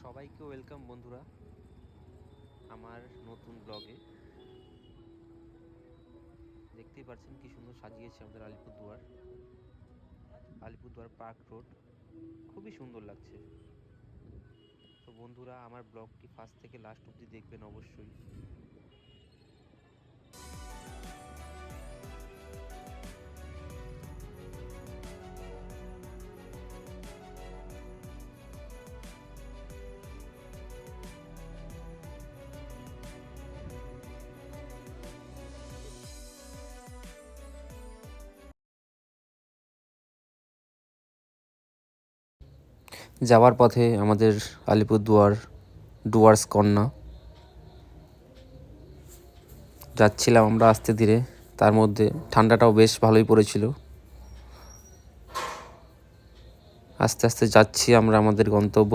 সবাইকে ওয়েলকাম বন্ধুরা আমার নতুন ব্লগে। দেখতেই পাচ্ছেন কি সুন্দর সাজিয়েছে আমাদের আলিপুরদুয়ার পার্ক রোড। খুবই সুন্দর লাগছে। তো বন্ধুরা আমার ব্লগটি ফার্স্ট থেকে লাস্ট অবধি দেখবেন অবশ্যই। যাওয়ার পথে আমাদের আলিপুরদুয়ার ডুয়ার্স কর্নার যাচ্ছিলাম আমরা আস্তে ধীরে। তার মধ্যে ঠান্ডাটাও বেশ ভালোই পড়েছিল। আস্তে আস্তে যাচ্ছি আমরা আমাদের গন্তব্য